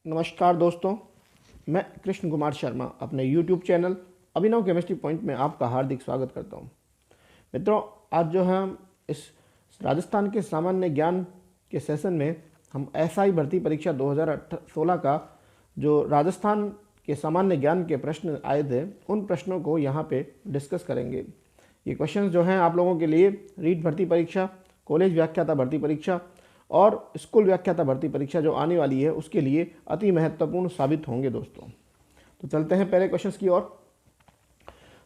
नमस्कार दोस्तों, मैं कृष्ण कुमार शर्मा अपने YouTube चैनल अभिनव केमिस्ट्री पॉइंट में आपका हार्दिक स्वागत करता हूं। मित्रों, आज जो है हम इस राजस्थान के सामान्य ज्ञान के सेशन में हम एसआई भर्ती परीक्षा 2016 का जो राजस्थान के सामान्य ज्ञान के प्रश्न आए थे उन प्रश्नों को यहाँ पे डिस्कस करेंगे। ये क्वेश्चंस जो हैं आप लोगों के लिए रीट भर्ती परीक्षा, कॉलेज व्याख्याता भर्ती परीक्षा और स्कूल व्याख्याता भर्ती परीक्षा जो आने वाली है उसके लिए अति महत्वपूर्ण साबित होंगे दोस्तों। तो चलते हैं पहले क्वेश्चंस की ओर।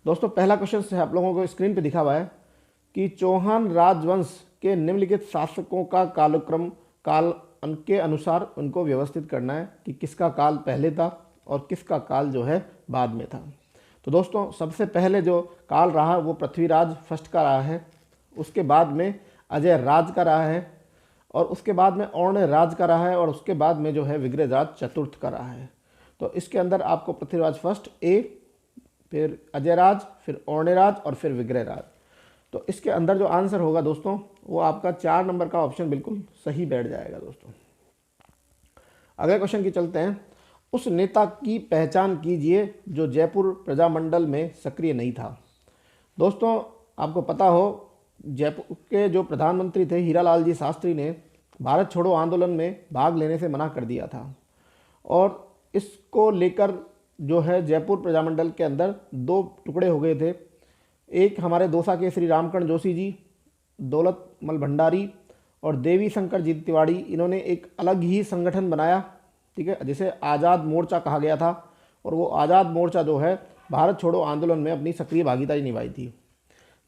दोस्तों, पहला क्वेश्चन है आप लोगों को स्क्रीन पे दिखा हुआ है कि चौहान राजवंश के निम्नलिखित शासकों का काल के अनुसार उनको व्यवस्थित करना है कि किसका काल पहले था और किसका काल जो है बाद में था। तो दोस्तों, सबसे पहले जो काल रहा वो पृथ्वीराज फर्स्ट का रहा है, उसके बाद में अजय राज का रहा है और उसके बाद में और्ण राज का रहा है और उसके बाद में जो है विग्रहराज चतुर्थ का रहा है। तो इसके अंदर आपको पृथ्वीराज फर्स्ट ए, फिर अजयराज, फिर और्णराज और फिर विग्रहराज। तो इसके अंदर जो आंसर होगा दोस्तों वो आपका 4 नंबर का ऑप्शन बिल्कुल सही बैठ जाएगा दोस्तों। अगले क्वेश्चन की चलते हैं। उस नेता की पहचान कीजिए जो जयपुर प्रजामंडल में सक्रिय नहीं था। दोस्तों, आपको पता हो जयपुर के जो प्रधानमंत्री थे हीरालाल जी शास्त्री ने भारत छोड़ो आंदोलन में भाग लेने से मना कर दिया था और इसको लेकर जो है जयपुर प्रजामंडल के अंदर 2 टुकड़े हो गए थे। एक हमारे दौसा के श्री रामकर्ण जोशी जी, दौलतमल भंडारी और देवी शंकर जी तिवाड़ी, इन्होंने एक अलग ही संगठन बनाया, ठीक है, जिसे आज़ाद मोर्चा कहा गया था। और वो आज़ाद मोर्चा जो है भारत छोड़ो आंदोलन में अपनी सक्रिय भागीदारी निभाई थी।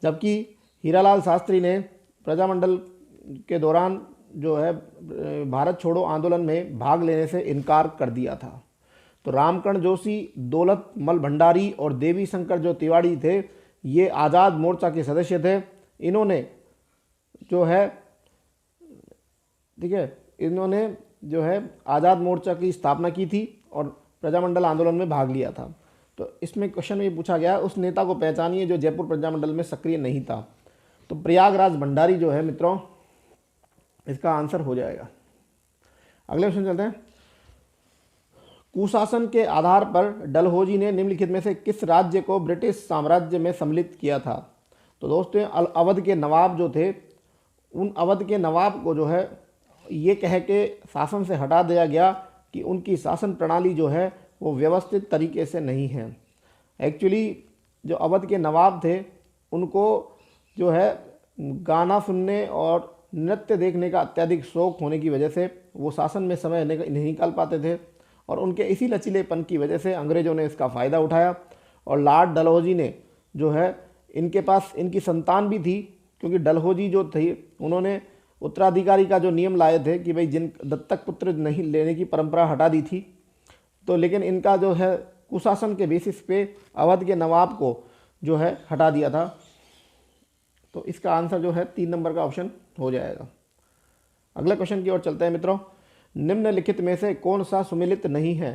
जबकि हीरालाल शास्त्री ने प्रजामंडल के दौरान जो है भारत छोड़ो आंदोलन में भाग लेने से इनकार कर दिया था। तो रामकर्ण जोशी, दौलतमल भंडारी और देवी शंकर जो तिवाड़ी थे ये आज़ाद मोर्चा के सदस्य थे। इन्होंने जो है, ठीक है, इन्होंने जो है आज़ाद मोर्चा की स्थापना की थी और प्रजामंडल आंदोलन में भाग लिया था। तो इसमें क्वेश्चन में पूछा गया उस नेता को पहचानिए जो जयपुर प्रजामंडल में सक्रिय नहीं था। तो प्रयागराज भंडारी जो है मित्रों इसका आंसर हो जाएगा। अगले क्वेश्चन चलते हैं। कुशासन के आधार पर डलहौजी ने निम्नलिखित में से किस राज्य को ब्रिटिश साम्राज्य में सम्मिलित किया था। तो दोस्तों, अवध के नवाब जो थे उन अवध के नवाब को जो है ये कह के शासन से हटा दिया गया कि उनकी शासन प्रणाली जो है वो व्यवस्थित तरीके से नहीं है। एक्चुअली जो अवध के नवाब थे उनको जो है गाना सुनने और नृत्य देखने का अत्यधिक शौक होने की वजह से वो शासन में समय नहीं निकाल पाते थे और उनके इसी लचीलेपन की वजह से अंग्रेज़ों ने इसका फ़ायदा उठाया। और लॉर्ड डलहौजी ने जो है इनके पास इनकी संतान भी थी, क्योंकि डलहौजी जो थी उन्होंने उत्तराधिकारी का जो नियम लाए थे कि भाई जिन दत्तक पुत्र नहीं लेने की परंपरा हटा दी थी। तो लेकिन इनका जो है कुशासन के बेसिस पे अवध के नवाब को जो है हटा दिया था। तो इसका आंसर जो है 3 नंबर का ऑप्शन हो जाएगा। अगले क्वेश्चन की ओर चलते हैं मित्रों। निम्नलिखित में से कौन सा सुमेलित नहीं है।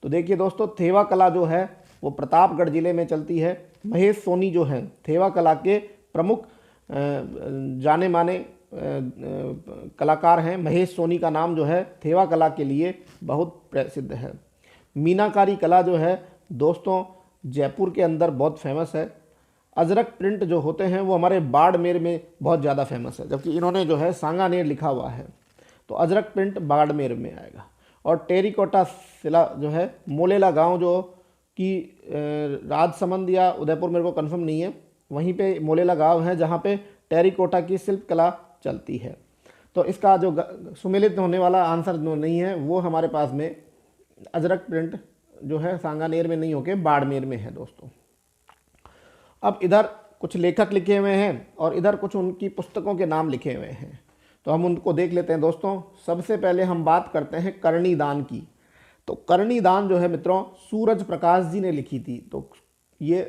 तो देखिए दोस्तों, थेवा कला जो है वो प्रतापगढ़ जिले में चलती है। महेश सोनी जो है थेवा कला के प्रमुख जाने माने कलाकार हैं। महेश सोनी का नाम जो है थेवा कला के लिए बहुत प्रसिद्ध है। मीनाकारी कला जो है दोस्तों जयपुर के अंदर बहुत फेमस है। अजरक प्रिंट जो होते हैं वो हमारे बाड़मेर में बहुत ज़्यादा फेमस है, जबकि इन्होंने जो है सांगानेर लिखा हुआ है। तो अजरक प्रिंट बाड़मेर में आएगा। और टेरिकोटा शिला जो है मोलेला गांव जो कि राजसमंद या उदयपुर मेरे को कंफर्म नहीं है, वहीं पे मोलेला गांव है जहाँ पे टेरिकोटा की शिल्प कला चलती है। तो इसका जो सुमेलित होने वाला आंसर जो नहीं है वो हमारे पास में अजरक प्रिंट जो है सांगानेर में नहीं होके बाड़मेर में है दोस्तों। अब इधर कुछ लेखक लिखे हुए हैं और इधर कुछ उनकी पुस्तकों के नाम लिखे हुए हैं, तो हम उनको देख लेते हैं दोस्तों। सबसे पहले हम बात करते हैं करणी दान की। तो करणी दान जो है मित्रों सूरज प्रकाश जी ने लिखी थी। तो ये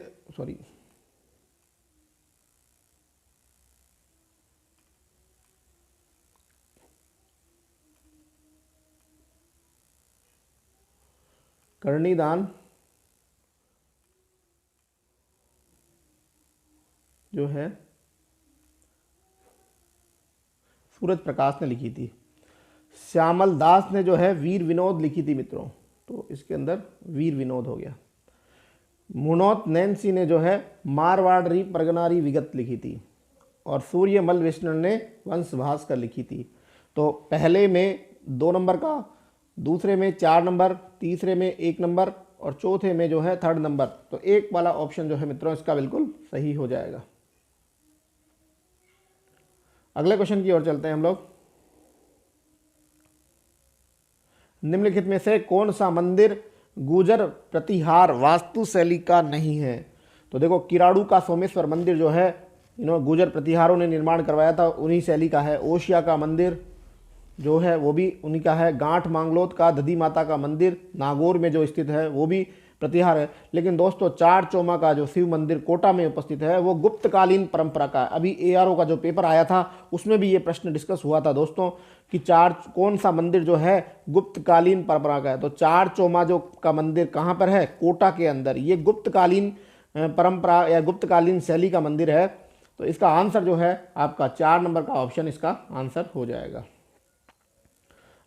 करणी दान जो है सूरज प्रकाश ने लिखी थी। श्यामल दास ने जो है वीर विनोद लिखी थी मित्रों, तो इसके अंदर वीर विनोद हो गया। मुनोत नैन्सी ने जो है मारवाड़ी परगनारी विगत लिखी थी, और सूर्यमल विष्णु ने वंश भास्कर लिखी थी। तो पहले में 2 नंबर का, दूसरे में 4 नंबर, तीसरे में 1 नंबर और चौथे में जो है 3rd नंबर। तो 1 वाला ऑप्शन जो है मित्रों इसका बिल्कुल सही हो जाएगा। अगले क्वेश्चन की ओर चलते हैं हम लोग। निम्नलिखित में से कौन सा मंदिर गुर्जर प्रतिहार वास्तुशैली का नहीं है? तो देखो, किराड़ू का सोमेश्वर मंदिर जो है गुर्जर प्रतिहारों ने निर्माण करवाया था, उन्हीं शैली का है। ओशिया का मंदिर जो है वो भी उन्हीं का है। गांठ मांगलोद का दधी माता का मंदिर नागौर में जो स्थित है वो भी प्रतिहार है। लेकिन दोस्तों, चार चौमा का जो शिव मंदिर कोटा में उपस्थित है वो गुप्तकालीन परंपरा का है। अभी ARO का जो पेपर आया था उसमें भी ये प्रश्न डिस्कस हुआ था दोस्तों कि कौन सा मंदिर जो है गुप्तकालीन परंपरा का है। तो चार चौमा जो का मंदिर कहाँ पर है? कोटा के अंदर। ये गुप्तकालीन परंपरा या गुप्तकालीन शैली का मंदिर है। तो इसका आंसर जो है आपका 4 नंबर का ऑप्शन इसका आंसर हो जाएगा।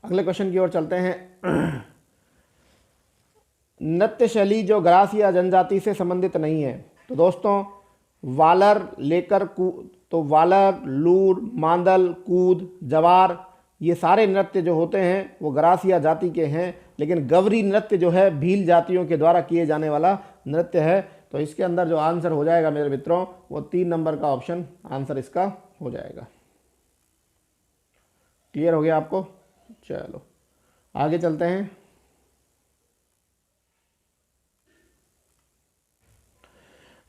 अगले क्वेश्चन की ओर चलते हैं। नृत्य शैली जो ग्रासिया जनजाति से संबंधित नहीं है। तो दोस्तों, वालर लेकर तो वालर, लूर, मांदल, कूद, जवार, ये सारे नृत्य जो होते हैं वो ग्रासिया जाति के हैं। लेकिन गवरी नृत्य जो है भील जातियों के द्वारा किए जाने वाला नृत्य है। तो इसके अंदर जो आंसर हो जाएगा मेरे मित्रों वो 3 नंबर का ऑप्शन आंसर इसका हो जाएगा। क्लियर हो गया आपको? चलो आगे चलते हैं।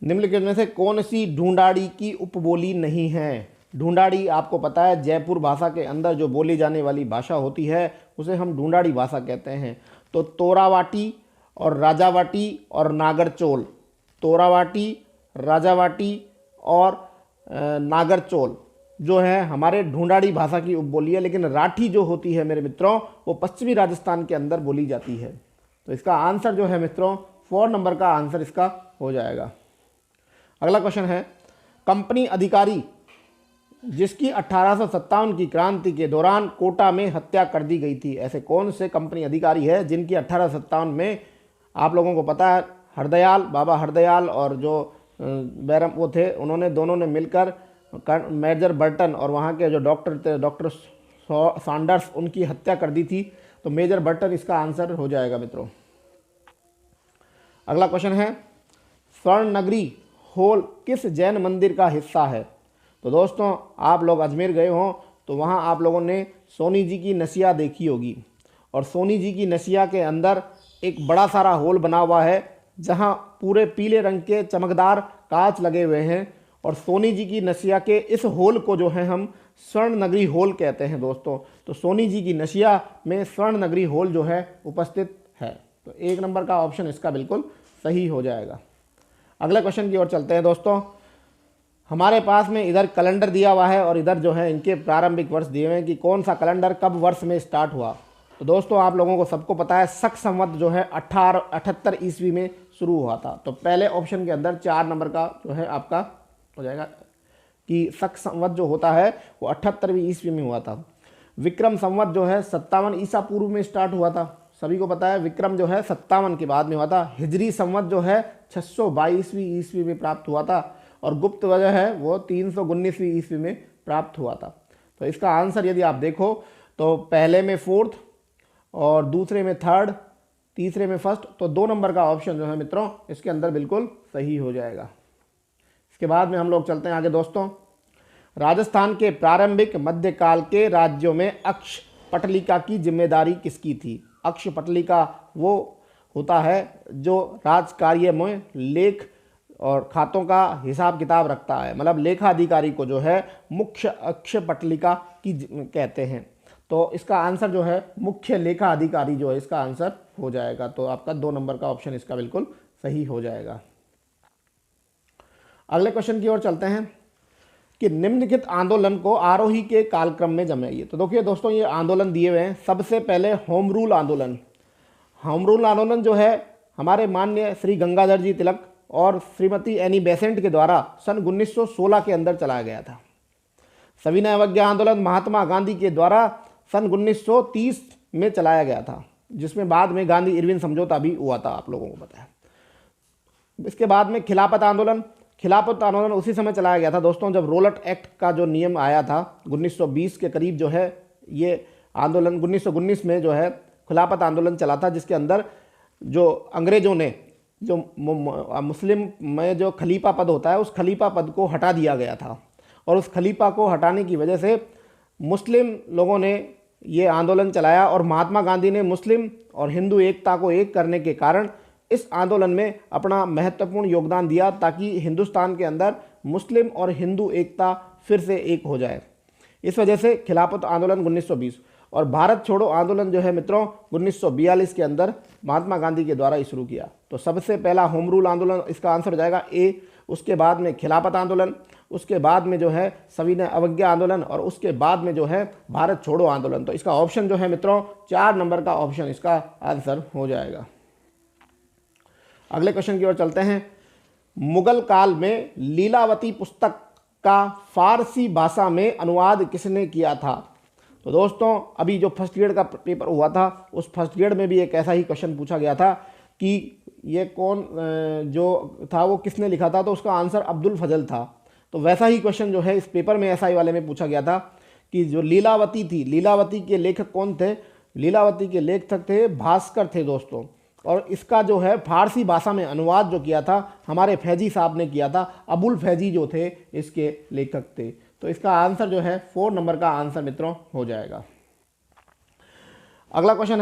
निम्नलिखित में से कौन सी ढूंढाड़ी की उपबोली नहीं है? ढूंढाड़ी आपको पता है जयपुर भाषा के अंदर जो बोली जाने वाली भाषा होती है उसे हम ढूंढाड़ी भाषा कहते हैं। तो तोरावाटी और राजावाटी और नागरचोल, तोरावाटी, राजावाटी और नागरचोल जो है हमारे ढूंढाड़ी भाषा की उपबोली है। लेकिन राठी जो होती है मेरे मित्रों वो पश्चिमी राजस्थान के अंदर बोली जाती है। तो इसका आंसर जो है मित्रों 4 नंबर का आंसर इसका हो जाएगा। अगला क्वेश्चन है, कंपनी अधिकारी जिसकी 1857 की क्रांति के दौरान कोटा में हत्या कर दी गई थी, ऐसे कौन से कंपनी अधिकारी है जिनकी 1857 में, आप लोगों को पता है हरदयाल, बाबा हरदयाल और जो बैरम वो थे, उन्होंने दोनों ने मिलकर मेजर बर्टन और वहाँ के जो डॉक्टर थे डॉक्टर सैंडर्स, उनकी हत्या कर दी थी। तो मेजर बर्टन इसका आंसर हो जाएगा मित्रों। अगला क्वेश्चन है, स्वर्ण नगरी होल किस जैन मंदिर का हिस्सा है? तो दोस्तों, आप लोग अजमेर गए हों तो वहाँ आप लोगों ने सोनी जी की नसिया देखी होगी, और सोनी जी की नसिया के अंदर एक बड़ा सारा होल बना हुआ है जहाँ पूरे पीले रंग के चमकदार कांच लगे हुए हैं। और सोनी जी की नसिया के इस होल को जो है हम स्वर्ण नगरी होल कहते हैं दोस्तों। तो सोनी जी की नसिया में स्वर्ण नगरी होल जो है उपस्थित है। तो 1 नंबर का ऑप्शन इसका बिल्कुल सही हो जाएगा। अगले क्वेश्चन की ओर चलते हैं दोस्तों। हमारे पास में इधर कैलेंडर दिया हुआ है और इधर जो है इनके प्रारंभिक वर्ष दिए हुए हैं कि कौन सा कैलेंडर कब वर्ष में स्टार्ट हुआ। तो दोस्तों, आप लोगों को सबको पता है शक संवत जो है 1878 ईस्वी में शुरू हुआ था। तो पहले ऑप्शन के अंदर 4 नंबर का जो है आपका हो जाएगा कि शक संवत जो होता है वो 78वीं ईस्वी में हुआ था। विक्रम संवत जो है 57 ईसा पूर्व में स्टार्ट हुआ था, सभी को पता है। विक्रम जो है 57 के बाद में हुआ था। हिजरी संवत जो है 622वीं ईस्वी में प्राप्त हुआ था, और गुप्त वजह है वो 319वीं ईस्वी में प्राप्त हुआ था। तो इसका आंसर यदि आप देखो तो पहले में 4th और दूसरे में 3rd, तीसरे में 1st। तो 2 नंबर का ऑप्शन जो है मित्रों इसके अंदर बिल्कुल सही हो जाएगा। इसके बाद में हम लोग चलते हैं आगे दोस्तों। राजस्थान के प्रारंभिक मध्यकाल के राज्यों में अक्ष पटलिका की जिम्मेदारी किसकी थी? अक्ष पटलिका वो होता है जो राजकार्य में लेख और खातों का हिसाब किताब रखता है, मतलब लेखा अधिकारी को जो है मुख्य अक्ष पटलिका की कहते हैं। तो इसका आंसर जो है मुख्य लेखा अधिकारी जो है इसका आंसर हो जाएगा। तो आपका 2 नंबर का ऑप्शन इसका बिल्कुल सही हो जाएगा। अगले क्वेश्चन की ओर चलते हैं कि निम्नलिखित आंदोलन को आरोही के कालक्रम में जमाइए। तो देखिए दोस्तों, ये आंदोलन दिए हुए हैं। सबसे पहले होम रूल आंदोलन। होम रूल आंदोलन जो है हमारे माननीय श्री गंगाधर जी तिलक और श्रीमती एनी बेसेंट के द्वारा सन 1916 के अंदर चलाया गया था। सविनय अवज्ञा आंदोलन महात्मा गांधी के द्वारा सन 1930 में चलाया गया था, जिसमें बाद में गांधी इरविन समझौता भी हुआ था, आप लोगों को पता है। इसके बाद में खिलाफत आंदोलन उसी समय चलाया गया था दोस्तों, जब रोलट एक्ट का जो नियम आया था 1920 के करीब जो है ये आंदोलन 1919 में जो है खिलाफत आंदोलन चला था, जिसके अंदर जो अंग्रेज़ों ने जो मुस्लिम में जो खलीफा पद होता है उस खलीफा पद को हटा दिया गया था, और उस खलीफा को हटाने की वजह से मुस्लिम लोगों ने ये आंदोलन चलाया, और महात्मा गांधी ने मुस्लिम और हिंदू एकता को एक करने के कारण इस आंदोलन में अपना महत्वपूर्ण योगदान दिया, ताकि हिंदुस्तान के अंदर मुस्लिम और हिंदू एकता फिर से एक हो जाए। इस वजह से खिलाफत आंदोलन 1920 और भारत छोड़ो आंदोलन जो है मित्रों 1942 के अंदर महात्मा गांधी के द्वारा शुरू किया। तो सबसे पहला होम रूल आंदोलन, इसका आंसर हो जाएगा ए। उसके बाद में खिलाफत आंदोलन, उसके बाद में जो है सविनय अवज्ञा आंदोलन, और उसके बाद में जो है भारत छोड़ो आंदोलन। तो इसका ऑप्शन जो है मित्रों 4 नंबर का ऑप्शन इसका आंसर हो जाएगा। अगले क्वेश्चन की ओर चलते हैं। मुगल काल में लीलावती पुस्तक का फारसी भाषा में अनुवाद किसने किया था? तो दोस्तों अभी जो फर्स्ट ग्रेड का पेपर हुआ था उस फर्स्ट ग्रेड में भी एक ऐसा ही क्वेश्चन पूछा गया था कि ये कौन जो था वो किसने लिखा था, तो उसका आंसर अब्दुल फजल था। तो वैसा ही क्वेश्चन जो है इस पेपर में एसआई वाले में पूछा गया था कि जो लीलावती थी, लीलावती के लेखक कौन थे? लीलावती के लेखक थे भास्कर थे दोस्तों, और इसका जो है फारसी भाषा में अनुवाद जो किया था हमारे फैजी साहब ने किया था। अबुल फैजी जो थे इसके लेखक थे। तो इसका आंसर जो है 4 नंबर का आंसर मित्रों हो जाएगा। अगला क्वेश्चन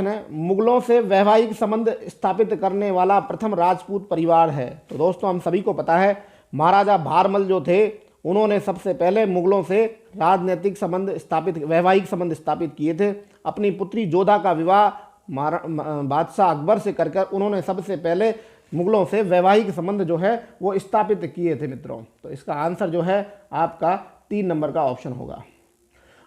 है मुगलों से वैवाहिक संबंध स्थापित करने वाला प्रथम राजपूत परिवार है। तो दोस्तों हम सभी को पता है महाराजा भारमल जो थे उन्होंने सबसे पहले मुगलों से राजनीतिक संबंध स्थापित, वैवाहिक संबंध स्थापित किए थे। अपनी पुत्री जोधा का विवाह बादशाह अकबर से कर उन्होंने सबसे पहले मुगलों से वैवाहिक संबंध जो है वो स्थापित किए थे मित्रों। तो इसका आंसर जो है आपका 3 नंबर का ऑप्शन होगा।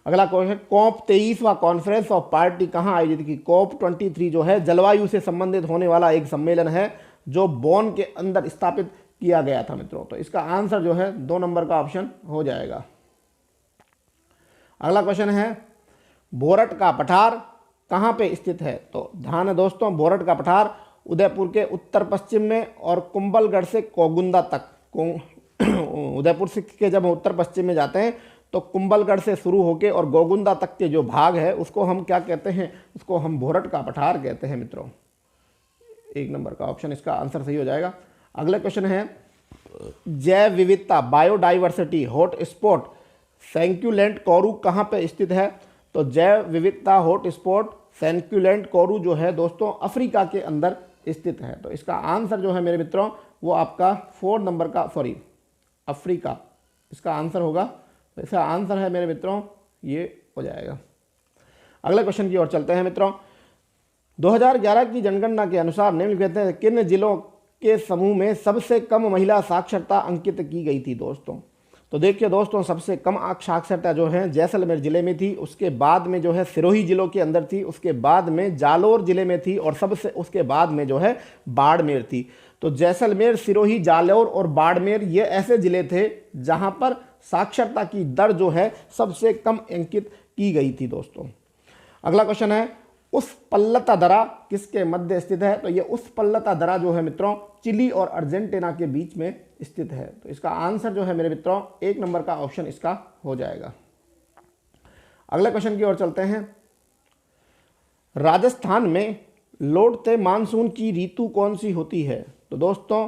अगला क्वेश्चन, COP 23वां कॉन्फ्रेंस ऑफ पार्टी कहाँ आयोजित की? COP 23 जो है जलवायु से संबंधित होने वाला एक सम्मेलन है जो बोन के अंदर स्थापित किया गया था मित्रों। तो इसका आंसर जो है 2 नंबर का ऑप्शन हो जाएगा। अगला क्वेश्चन है बोरट का पठार कहाँ पे स्थित है? तो ध्यान है दोस्तों, बोरट का पठार उदयपुर के उत्तर पश्चिम में और कुंभलगढ़ से कोगुंदा तक, उदयपुर से के जब उत्तर पश्चिम में जाते हैं तो कुंभलगढ़ से शुरू होकर और गोगुंदा तक के जो भाग है उसको हम क्या कहते हैं? उसको हम बोरट का पठार कहते हैं मित्रों। 1 नंबर का ऑप्शन इसका आंसर सही हो जाएगा। अगला क्वेश्चन है जैव विविधता बायोडाइवर्सिटी हॉट स्पॉट सैंक्यूलेंट कोरू कहाँ पे स्थित है? तो जैव विविधता हॉट स्पॉट सैंक्यूलेंट कोरू जो है दोस्तों अफ्रीका के अंदर स्थित है। तो इसका आंसर जो है मेरे मित्रों वो आपका 4 नंबर का, अफ्रीका इसका आंसर होगा। तो इसका आंसर है मेरे मित्रों ये हो जाएगा। अगले क्वेश्चन की ओर चलते हैं मित्रों। 2011 की जनगणना के अनुसार निम्नलिखित में किन जिलों के समूह में सबसे कम महिला साक्षरता अंकित की गई थी दोस्तों? तो देखिए दोस्तों सबसे कम साक्षरता जो है जैसलमेर जिले में थी, उसके बाद में जो है सिरोही जिलों के अंदर थी, उसके बाद में जालोर जिले में थी, और सबसे उसके बाद में जो है बाड़मेर थी। तो जैसलमेर, सिरोही, जालोर और बाड़मेर ये ऐसे जिले थे जहां पर साक्षरता की दर जो है सबसे कम अंकित की गई थी दोस्तों। अगला क्वेश्चन है उस पल्लता दरा किसके मध्य स्थित है? तो ये उस पल्लता दरा जो है मित्रों चिली और अर्जेंटीना के बीच में स्थित है। तो इसका आंसर जो है मेरे मित्रों 1 नंबर का ऑप्शन इसका हो जाएगा। अगले क्वेश्चन की ओर चलते हैं। राजस्थान में लौटते मानसून की ऋतु कौन सी होती है? तो दोस्तों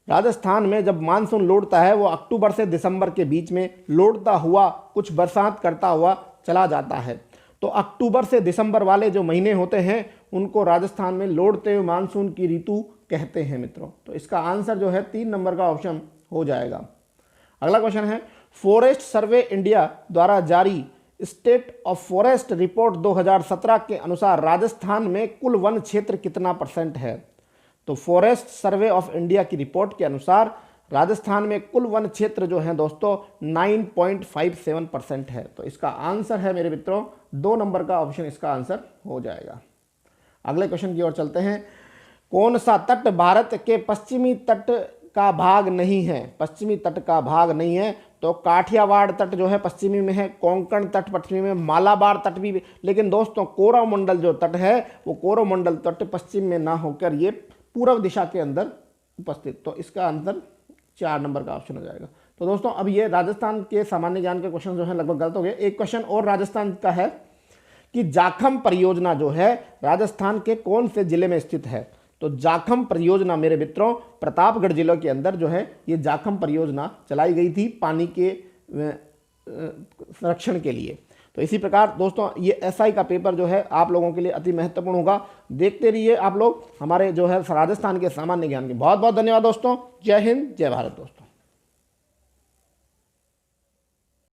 राजस्थान में जब मानसून लौटता है वो अक्टूबर से दिसंबर के बीच में लौटता हुआ कुछ बरसात करता हुआ चला जाता है। तो अक्टूबर से दिसंबर वाले जो महीने होते हैं उनको राजस्थान में लौटते हुए मानसून की ऋतु कहते हैं मित्रों। तो इसका आंसर जो है 3 नंबर का ऑप्शन हो जाएगा। अगला क्वेश्चन है फॉरेस्ट सर्वे इंडिया द्वारा जारी स्टेट ऑफ फॉरेस्ट रिपोर्ट 2017 के अनुसार राजस्थान में कुल वन क्षेत्र कितना % है? तो फॉरेस्ट सर्वे ऑफ इंडिया की रिपोर्ट के अनुसार राजस्थान में कुल वन क्षेत्र जो है दोस्तों 9.57% है। तो इसका आंसर है मेरे मित्रों 2 नंबर का ऑप्शन इसका आंसर हो जाएगा। अगले क्वेश्चन की ओर चलते हैं। कौन सा तट भारत के पश्चिमी तट का भाग नहीं है? पश्चिमी तट का भाग नहीं है। तो काठियावाड़ तट जो है पश्चिमी में है, कोंकण तट पश्चिमी में, मालाबार तट भी। लेकिन दोस्तों कोरोमंडल जो तट है वो कोरोमंडल तट पश्चिम में ना होकर ये पूर्व दिशा के अंदर उपस्थित। तो इसका आंसर 4 नंबर का ऑप्शन हो जाएगा। तो दोस्तों अब ये राजस्थान के सामान्य ज्ञान के क्वेश्चन जो है लगभग गलत हो गए। एक क्वेश्चन और राजस्थान का है कि जाखम परियोजना जो है राजस्थान के कौन से जिले में स्थित है। तो जाखम परियोजना मेरे मित्रों प्रतापगढ़ जिले के अंदर जो है ये जाखम परियोजना चलाई गई थी पानी के संरक्षण के लिए। तो इसी प्रकार दोस्तों ये एसआई का पेपर जो है आप लोगों के लिए अति महत्वपूर्ण होगा। देखते रहिए आप लोग हमारे जो है राजस्थान के सामान्य ज्ञान के। बहुत बहुत धन्यवाद दोस्तों। जय हिंद, जय भारत दोस्तों।